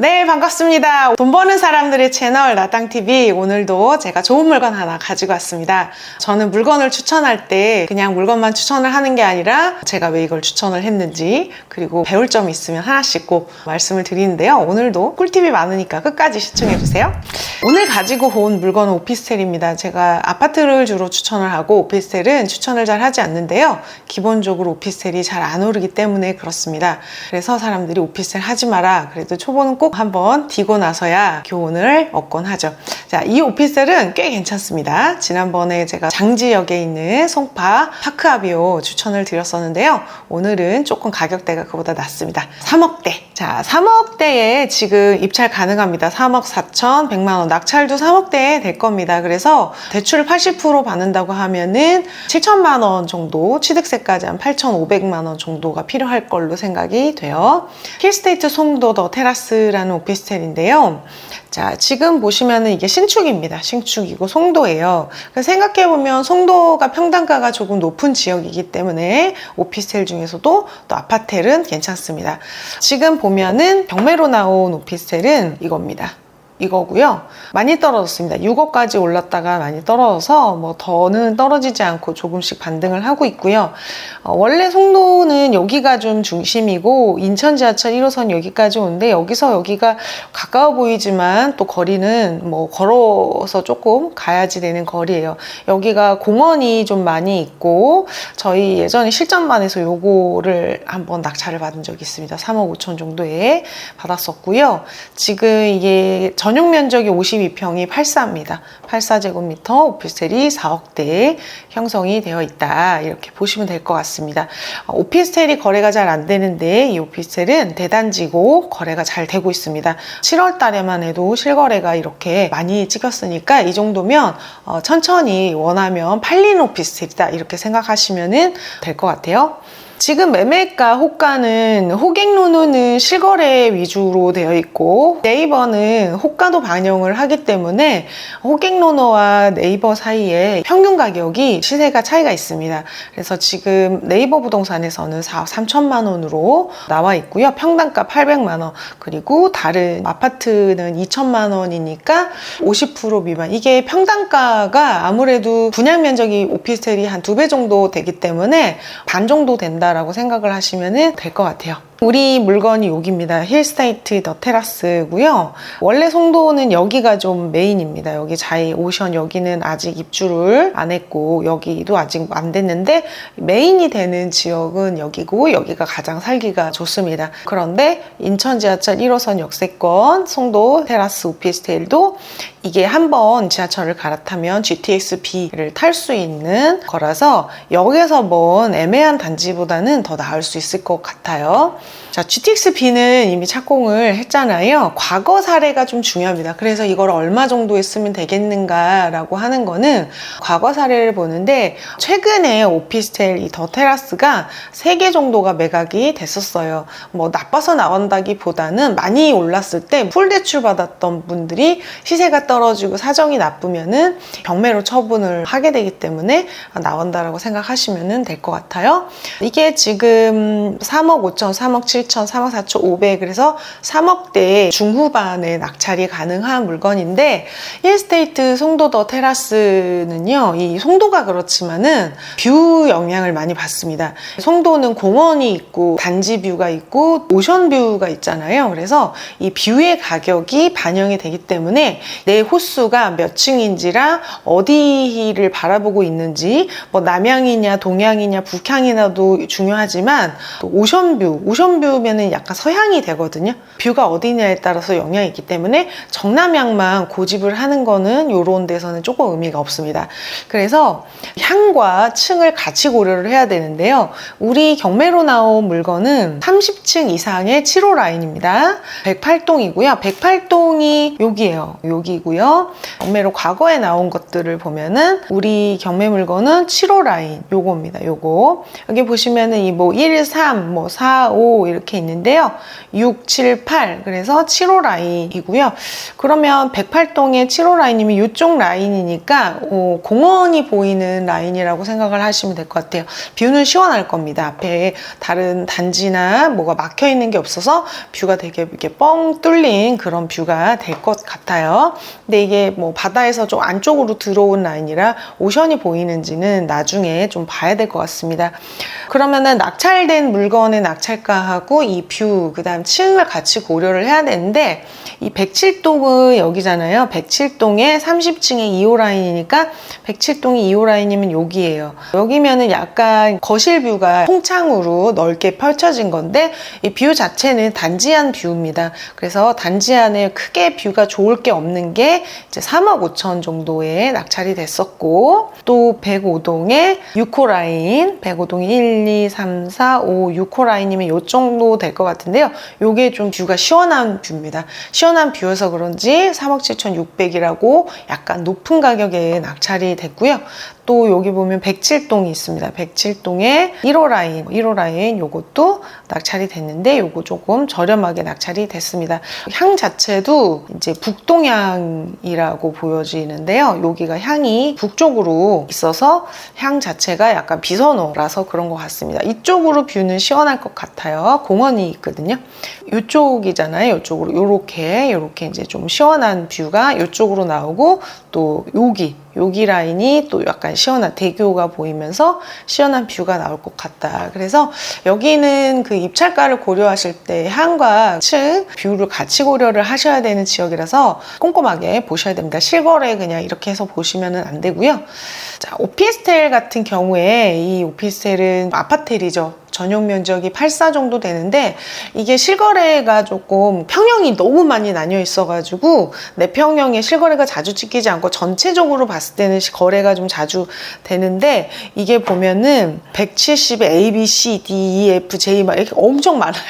네, 반갑습니다. 돈 버는 사람들의 채널 나땅TV, 오늘도 제가 좋은 물건 하나 가지고 왔습니다. 저는 물건을 추천할 때 그냥 물건만 추천을 하는 게 아니라 제가 왜 이걸 추천을 했는지, 그리고 배울 점이 있으면 하나씩 꼭 말씀을 드리는데요. 오늘도 꿀팁이 많으니까 끝까지 시청해주세요. 오늘 가지고 온 물건은 오피스텔입니다. 제가 아파트를 주로 추천을 하고 오피스텔은 추천을 잘 하지 않는데요. 기본적으로 오피스텔이 잘 안 오르기 때문에 그렇습니다. 그래서 사람들이 오피스텔 하지 마라, 그래도 초보는 꼭 한번 디고 나서야 교훈을 얻곤 하죠. 자, 이 오피스텔은 꽤 괜찮습니다. 지난번에 제가 장지역에 있는 송파 파크아비오 추천을 드렸었는데요. 오늘은 조금 가격대가 그보다 낮습니다. 3억대. 자, 3억대에 지금 입찰 가능합니다. 3억 4천 100만 원. 낙찰도 3억대에 될 겁니다. 그래서 대출 80% 받는다고 하면은 7천만 원 정도, 취득세까지 한 8,500만 원 정도가 필요할 걸로 생각이 돼요. 힐스테이트 송도 더 테라스라는 오피스텔인데요. 자, 지금 보시면은 이게 신축입니다. 신축이고 송도예요. 생각해보면 송도가 평당가가 조금 높은 지역이기 때문에 오피스텔 중에서도 또 아파텔은 괜찮습니다. 지금 보면은 경매로 나온 오피스텔은 이겁니다. 이거고요. 많이 떨어졌습니다. 6억까지 올랐다가 많이 떨어져서 뭐 더는 떨어지지 않고 조금씩 반등을 하고 있고요. 원래 송도는 여기가 좀 중심이고 인천 지하철 1호선 여기까지 오는데 여기서 여기가 가까워 보이지만 또 거리는 뭐 걸어서 조금 가야지 되는 거리예요. 여기가 공원이 좀 많이 있고 저희 예전에 실전반에서 요거를 한번 낙찰을 받은 적이 있습니다. 3억 5천 정도에 받았었고요. 지금 이게 전용 면적이 52평이 84입니다. 84제곱미터 오피스텔이 4억대에 형성이 되어 있다. 이렇게 보시면 될 것 같습니다. 오피스텔이 거래가 잘 안 되는데 이 오피스텔은 대단지고 거래가 잘 되고 있습니다. 7월 달에만 해도 실거래가 이렇게 많이 찍혔으니까 이 정도면 천천히 원하면 팔리는 오피스텔이다. 이렇게 생각하시면 될 것 같아요. 지금 매매가 호가는 호갱노노는 실거래 위주로 되어 있고 네이버는 호가도 반영을 하기 때문에 호갱노노와 네이버 사이에 평균 가격이 시세가 차이가 있습니다. 그래서 지금 네이버 부동산에서는 4억 3천만 원으로 나와 있고요. 평당가 800만 원, 그리고 다른 아파트는 2천만 원이니까 50% 미만. 이게 평당가가 아무래도 분양 면적이 오피스텔이 한 2배 정도 되기 때문에 반 정도 된다 라고 생각을 하시면 될 것 같아요. 우리 물건이 여기입니다. 힐스테이트 더 테라스고요. 원래 송도는 여기가 좀 메인입니다. 여기 자이 오션 여기는 아직 입주를 안 했고 여기도 아직 안 됐는데 메인이 되는 지역은 여기고 여기가 가장 살기가 좋습니다. 그런데 인천 지하철 1호선 역세권 송도 테라스 오피스텔도 이게 한번 지하철을 갈아타면 GTX-B를 탈 수 있는 거라서 역에서 먼 애매한 단지보다는 더 나을 수 있을 것 같아요. 자, GTX-B는 이미 착공을 했잖아요. 과거 사례가 좀 중요합니다. 그래서 이걸 얼마 정도 했으면 되겠는가 라고 하는 거는 과거 사례를 보는데 최근에 오피스텔 이 더 테라스가 3개 정도가 매각이 됐었어요. 뭐 나빠서 나온다기보다는 많이 올랐을 때 풀 대출 받았던 분들이 시세가 떨어지고 사정이 나쁘면은 경매로 처분을 하게 되기 때문에 나온다라고 생각하시면 될 것 같아요. 이게 지금 3억 5천, 3억 7천, 3억 4천 5백, 그래서 3억대 중후반에 낙찰이 가능한 물건인데 힐스테이트 송도 더 테라스는요, 이 송도가 그렇지만은 뷰 영향을 많이 받습니다. 송도는 공원이 있고 단지 뷰가 있고 오션 뷰가 있잖아요. 그래서 이 뷰의 가격이 반영이 되기 때문에 내 호수가 몇 층인지랑 어디를 바라보고 있는지, 뭐 남향이냐 동향이냐 북향이냐도 중요하지만 또 오션뷰면은 약간 서향이 되거든요. 뷰가 어디냐에 따라서 영향이 있기 때문에 정남향만 고집을 하는 거는 이런 데서는 조금 의미가 없습니다. 그래서 향과 층을 같이 고려를 해야 되는데요. 우리 경매로 나온 물건은 30층 이상의 7호 라인입니다. 108동이고요. 108동이 여기예요. 여기고요. 경매로 과거에 나온 것들을 보면은 우리 경매 물건은 7호 라인 요겁니다. 요거 여기 보시면은 이 뭐 1, 3, 뭐 4, 5 이렇게 있는데요. 6, 7, 8 그래서 7호 라인이고요. 그러면 108동의 7호 라인이면 이쪽 라인이니까 공원이 보이는 라인이라고 생각을 하시면 될 것 같아요. 뷰는 시원할 겁니다. 앞에 다른 단지나 뭐가 막혀 있는 게 없어서 뷰가 되게 이렇게 뻥 뚫린 그런 뷰가 될 것 같아요. 근데 이게 뭐 바다에서 좀 안쪽으로 들어온 라인이라 오션이 보이는지는 나중에 좀 봐야 될 것 같습니다. 그러면은 낙찰된 물건의 낙찰가하고 이 뷰, 그 다음 층을 같이 고려를 해야 되는데, 이 107동은 여기잖아요. 107동에 30층에 2호 라인이니까 107동이 2호 라인이면 여기예요. 여기면은 약간 거실 뷰가 통창으로 넓게 펼쳐진 건데, 이 뷰 자체는 단지 안 뷰입니다. 그래서 단지 안에 크게 뷰가 좋을 게 없는 게 이제 3억 5천 정도에 낙찰이 됐었고, 또 105동에 6호 라인, 105동이 1, 2, 3, 4, 5, 6호 라인이면 요 정도 될 것 같은데요. 요게 좀 뷰가 시원한 뷰입니다. 시원한 뷰여서 그런지 3억 7,600이라고 약간 높은 가격에 낙찰이 됐고요. 또 여기 보면 107동이 있습니다. 107동에 1호 라인 요것도 낙찰이 됐는데 요거 조금 저렴하게 낙찰이 됐습니다. 향 자체도 이제 북동향이라고 보여지는데요. 여기가 향이 북쪽으로 있어서 향 자체가 약간 비선호라서 그런 것 같습니다. 이쪽으로 뷰는 시원할 것 같아요. 공원이 있거든요. 이쪽이잖아요. 이쪽으로 요렇게 이제 좀 시원한 뷰가 이쪽으로 나오고, 또 여기 라인이 또 약간 시원한 대교가 보이면서 시원한 뷰가 나올 것 같다. 그래서 여기는 그 입찰가를 고려하실 때 향과 층, 뷰를 같이 고려를 하셔야 되는 지역이라서 꼼꼼하게 보셔야 됩니다. 실거래 그냥 이렇게 해서 보시면 안 되고요. 자, 오피스텔 같은 경우에 이 오피스텔은 아파텔이죠. 전용 면적이 84 정도 되는데, 이게 실거래가 조금 평형이 너무 많이 나뉘어 있어가지고 내 평형에 실거래가 자주 찍히지 않고 전체적으로 봤을 때는 거래가 좀 자주 되는데, 이게 보면은 170에 A, B, C, D, E, F, J 막 이렇게 엄청 많아요.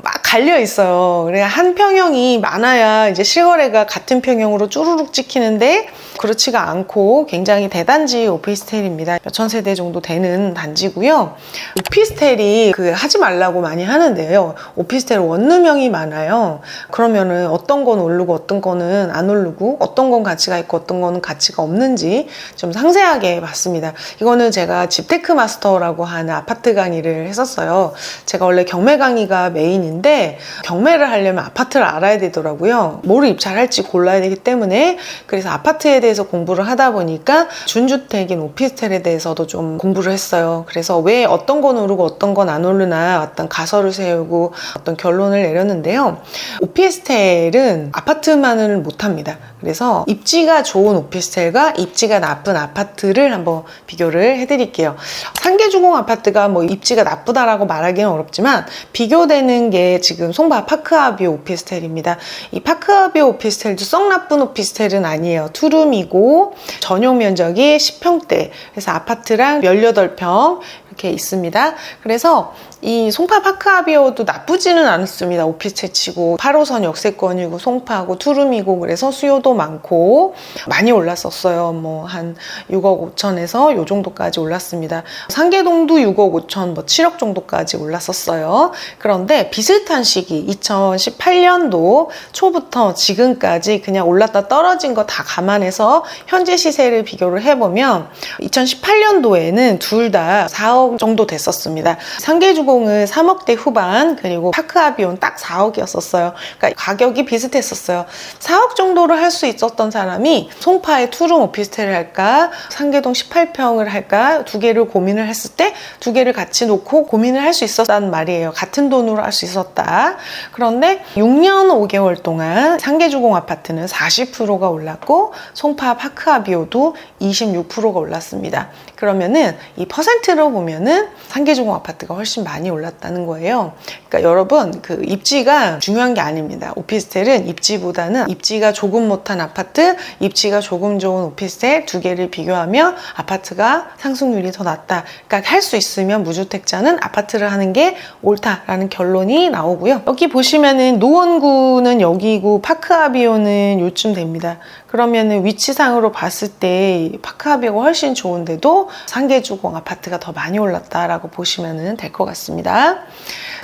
막 갈려 있어요. 그래 한 평형이 많아야 이제 실거래가 같은 평형으로 쭈루룩 찍히는데, 그렇지가 않고 굉장히 대단지 오피스텔입니다. 몇천 세대 정도 되는 단지고요. 오피스텔이 하지 말라고 많이 하는데요. 오피스텔 원룸형이 많아요. 그러면은 어떤 건 오르고 어떤 거는 안 오르고, 어떤 건 가치가 있고 어떤 거는 가치가 없는지 좀 상세하게 봤습니다. 이거는 제가 집테크 마스터라고 하는 아파트 강의를 했었어요. 제가 원래 경매 강의가 메인인데, 경매를 하려면 아파트를 알아야 되더라고요. 뭐를 입찰할지 골라야 되기 때문에. 그래서 아파트에 대해서 공부를 하다 보니까 준주택인 오피스텔에 대해서도 좀 공부를 했어요. 그래서 왜 어떤 건 오르고 어떤 건 안 오르나 어떤 가설을 세우고 어떤 결론을 내렸는데요. 오피스텔은 아파트만을 못합니다. 그래서 입지가 좋은 오피스텔과 입지가 나쁜 아파트를 한번 비교를 해드릴게요. 상계주공 아파트가 뭐 입지가 나쁘다라고 말하기는 어렵지만, 비교되는 게 지금 송파 파크아비오 오피스텔입니다. 이 파크아비오 오피스텔도 썩 나쁜 오피스텔은 아니에요. 투룸이고 전용 면적이 10평대, 그래서 아파트랑 18평 이렇게 있습니다. 그래서 이 송파 파크아비오도 나쁘지는 않습니다. 오피스텔 치고 8호선 역세권이고 송파고 투룸이고, 그래서 수요도 많고 많이 올랐었어요. 뭐 한 6억 5천에서 요 정도까지 올랐습니다. 상계동도 6억 5천, 뭐 7억 정도까지 올랐었어요. 그런데 비슷한 시기 2018년도 초부터 지금까지 그냥 올랐다 떨어진 거 다 감안해서 현재 시세를 비교를 해보면 2018년도에는 둘 다 4억 정도 됐었습니다. 상계주공은 3억대 후반, 그리고 파크아비온 딱 4억이었었어요. 그러니까 가격이 비슷했었어요. 4억 정도를 할 수 있었던 사람이 송파의 투룸 오피스텔을 할까, 상계동 18평을 할까, 두 개를 고민을 했을 때 두 개를 같이 놓고 고민을 할 수 있었다는 말이에요. 같은 돈으로 할 수 있었다. 그런데 6년 5개월 동안 상계주공 아파트는 40%가 올랐고 송파 파크아비오도 26%가 올랐습니다. 그러면은 이 퍼센트로 보면은 상계주공 아파트가 훨씬 많이 올랐다는 거예요. 그러니까 여러분, 그 입지가 중요한 게 아닙니다. 오피스텔은 입지보다는 입지가 조금 못한 아파트, 입지가 조금 좋은 오피스텔 두 개를 비교하면 아파트가 상승률이 더 낮다. 그러니까 할 수 있으면 무주택자는 아파트를 하는 게 옳다라는 결론이 나오고요. 여기 보시면은 노원구는 여기고 파크아비오는 요쯤 됩니다. 그러면은 위치상으로 봤을 때 파크아비오가 훨씬 좋은데도 상계주공 아파트가 더 많이 올랐다라고 보시면 될 것 같습니다.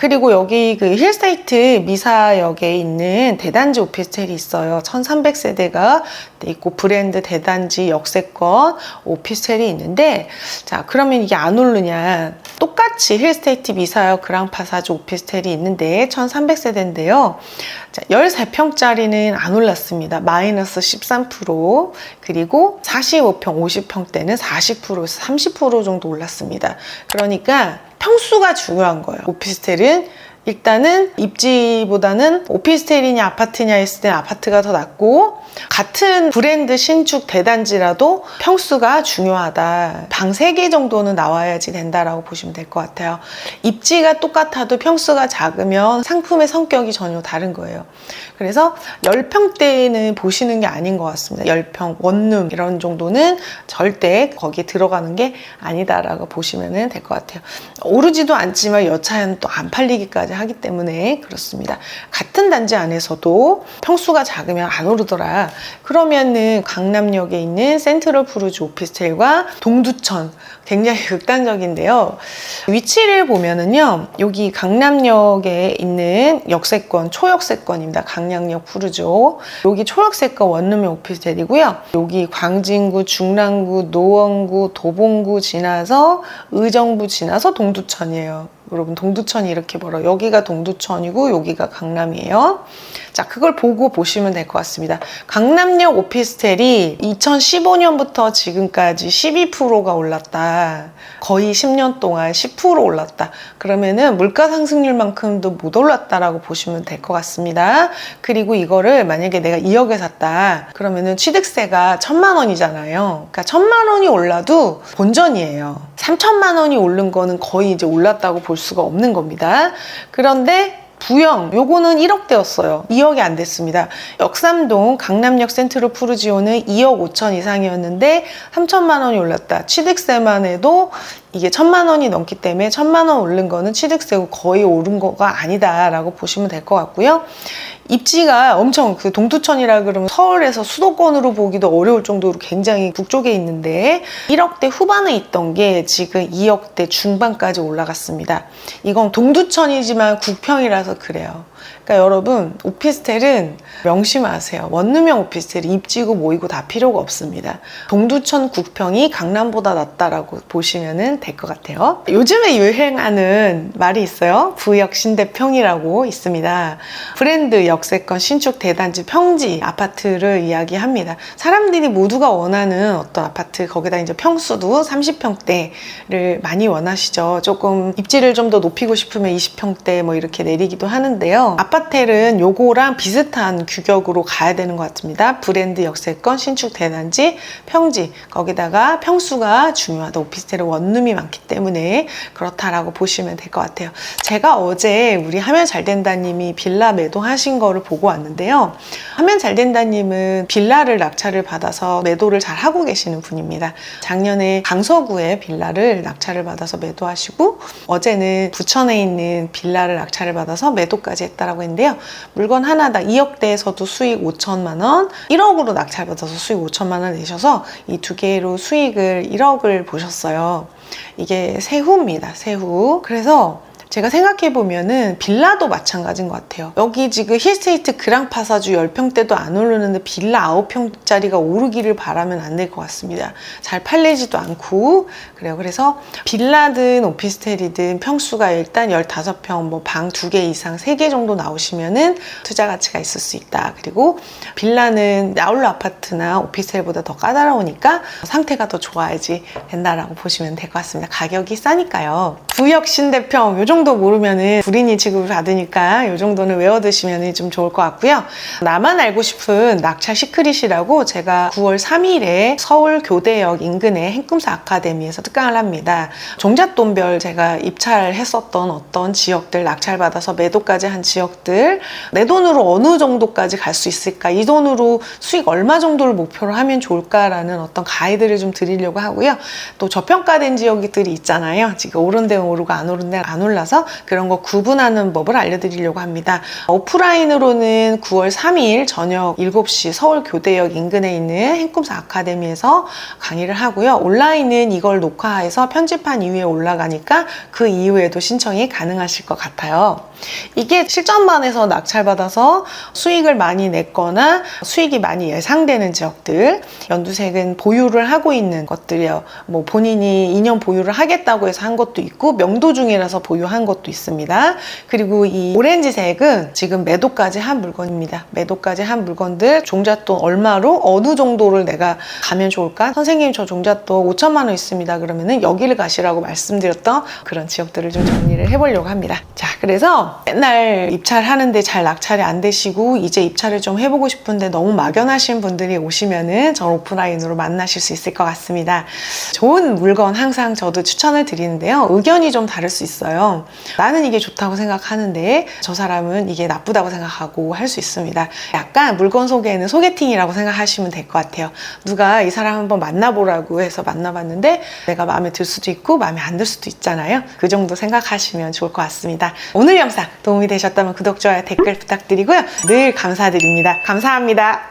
그리고 여기 그 힐스테이트 미사역에 있는 대단지 오피스텔이 있어요. 1300세대가 있고 브랜드 대단지 역세권 오피스텔이 있는데, 자, 그러면 이게 안 오르냐? 똑같이 힐스테이트 미사역 그랑파사주 오피스텔이 있는데 1300세대인데요. 자, 13평짜리는 안 올랐습니다. 마이너스 13%. 그리고 45평, 50평대는 40%에서 30% 정도 올랐습니다. 그러니까 평수가 중요한 거예요. 오피스텔은 일단은 입지보다는 오피스텔이냐 아파트냐 했을 때 아파트가 더 낫고, 같은 브랜드 신축 대단지라도 평수가 중요하다. 방 3개 정도는 나와야지 된다라고 보시면 될 것 같아요. 입지가 똑같아도 평수가 작으면 상품의 성격이 전혀 다른 거예요. 그래서 10평대는 보시는 게 아닌 것 같습니다. 10평, 원룸 이런 정도는 절대 거기에 들어가는 게 아니다라고 보시면 될 것 같아요. 오르지도 않지만 여차는 또 안 팔리기까지 하기 때문에 그렇습니다. 같은 단지 안에서도 평수가 작으면 안 오르더라. 그러면은 강남역에 있는 센트럴 푸르지 오피스텔과 동두천, 굉장히 극단적인데요. 위치를 보면은요, 여기 강남역에 있는 역세권, 초역세권입니다. 강남역 푸르죠. 여기 초역세권 원룸의 오피스텔이고요. 여기 광진구, 중랑구, 노원구, 도봉구 지나서 의정부 지나서 동두천이에요. 여러분, 동두천이 이렇게 멀어요. 여기가 동두천이고 여기가 강남이에요. 자, 그걸 보고 보시면 될 것 같습니다. 강남역 오피스텔이 2015년부터 지금까지 12%가 올랐다. 거의 10년 동안 10% 올랐다. 그러면은 물가 상승률만큼도 못 올랐다라고 보시면 될 것 같습니다. 그리고 이거를 만약에 내가 2억에 샀다. 그러면은 취득세가 1,000만 원이잖아요. 그러니까 1,000만 원이 올라도 본전이에요. 3,000만 원이 오른 거는 거의 이제 올랐다고 볼 수가 없는 겁니다. 그런데 부영, 요거는 1억대였어요. 2억이 안 됐습니다. 역삼동 강남역 센트럴 푸르지오는 2억 5천 이상이었는데 3천만 원이 올랐다. 취득세만 해도 이게 1,000만 원이 넘기 때문에 1,000만 원 오른 거는 취득세고 거의 오른 거가 아니다라고 보시면 될 것 같고요. 입지가 엄청, 그 동두천이라 그러면 서울에서 수도권으로 보기도 어려울 정도로 굉장히 북쪽에 있는데 1억대 후반에 있던 게 지금 2억대 중반까지 올라갔습니다. 이건 동두천이지만 국평이라서 그래요. 그러니까 여러분, 오피스텔은 명심하세요. 원룸형 오피스텔이 입지고 모이고 다 필요가 없습니다. 동두천 국평이 강남보다 낫다라고 보시면 될 것 같아요. 요즘에 유행하는 말이 있어요. 부역신대평이라고 있습니다. 브랜드 역세권 신축 대단지 평지 아파트를 이야기합니다. 사람들이 모두가 원하는 어떤 아파트, 거기다 이제 평수도 30평대를 많이 원하시죠. 조금 입지를 좀 더 높이고 싶으면 20평대 뭐 이렇게 내리기도 하는데요. 아파텔은 요거랑 비슷한 규격으로 가야 되는 것 같습니다. 브랜드 역세권 신축 대단지 평지, 거기다가 평수가 중요하다. 오피스텔은 원룸이 많기 때문에 그렇다라고 보시면 될 것 같아요. 제가 어제 우리 하면 잘 된다님이 빌라 매도하신 거를 보고 왔는데요. 하면 잘 된다님은 빌라를 낙찰을 받아서 매도를 잘 하고 계시는 분입니다. 작년에 강서구에 빌라를 낙찰을 받아서 매도하시고, 어제는 부천에 있는 빌라를 낙찰을 받아서 매도까지 했다라고 했는데요. 물건 하나당 2억대에서도 수익 5천만 원, 1억으로 낙찰받아서 수익 5천만 원 내셔서 이 두 개로 수익을 1억을 보셨어요. 이게 세후입니다. 세후. 그래서 제가 생각해보면은 빌라도 마찬가지인 것 같아요. 여기 지금 힐스테이트 그랑파사주 10평대도 안 오르는데 빌라 9평짜리가 오르기를 바라면 안 될 것 같습니다. 잘 팔리지도 않고 그래요. 그래서 빌라든 오피스텔이든 평수가 일단 15평, 뭐 방 2개 이상 3개 정도 나오시면은 투자 가치가 있을 수 있다. 그리고 빌라는 아울러 아파트나 오피스텔보다 더 까다로우니까 상태가 더 좋아야지 된다라고 보시면 될 것 같습니다. 가격이 싸니까요. 부역 신대평 요 정도 모르면은 불이익 지급을 받으니까 요 정도는 외워두시면 좀 좋을 것 같고요. 나만 알고 싶은 낙찰 시크릿이라고 제가 9월 3일에 서울 교대역 인근의 행꿈사 아카데미에서 특강을 합니다. 종잣돈별 제가 입찰했었던 어떤 지역들, 낙찰받아서 매도까지 한 지역들, 내 돈으로 어느 정도까지 갈 수 있을까, 이 돈으로 수익 얼마 정도를 목표로 하면 좋을까라는 어떤 가이드를 좀 드리려고 하고요. 또 저평가된 지역들이 있잖아요. 지금 오른 데는 오르고 안 오른 데는 안 올라서 나와서 그런 거 구분하는 법을 알려드리려고 합니다. 오프라인으로는 9월 3일 저녁 7시 서울 교대역 인근에 있는 행꿈사 아카데미에서 강의를 하고요. 온라인은 이걸 녹화해서 편집한 이후에 올라가니까 그 이후에도 신청이 가능하실 것 같아요. 이게 실전반에서 낙찰받아서 수익을 많이 냈거나 수익이 많이 예상되는 지역들, 연두색은 보유를 하고 있는 것들이요. 뭐 본인이 2년 보유를 하겠다고 해서 한 것도 있고 명도 중이라서 보유한 것도 있습니다. 그리고 이 오렌지색은 지금 매도까지 한 물건입니다. 매도까지 한 물건들, 종잣돈 얼마로 어느 정도를 내가 가면 좋을까? 선생님 저 종잣돈 5천만 원 있습니다. 그러면은 여기를 가시라고 말씀드렸던 그런 지역들을 좀 정리를 해보려고 합니다. 자, 그래서 맨날 입찰하는데 잘 낙찰이 안 되시고 이제 입찰을 좀 해보고 싶은데 너무 막연하신 분들이 오시면은 전 오프라인으로 만나실 수 있을 것 같습니다. 좋은 물건 항상 저도 추천을 드리는데요. 의견이 좀 다를 수 있어요. 나는 이게 좋다고 생각하는데 저 사람은 이게 나쁘다고 생각하고 할 수 있습니다. 약간 물건 소개는 소개팅이라고 생각하시면 될 것 같아요. 누가 이 사람 한번 만나보라고 해서 만나봤는데 내가 마음에 들 수도 있고 마음에 안 들 수도 있잖아요. 그 정도 생각하시면 좋을 것 같습니다. 오늘 영상 도움이 되셨다면 구독, 좋아요, 댓글 부탁드리고요. 늘 감사드립니다. 감사합니다.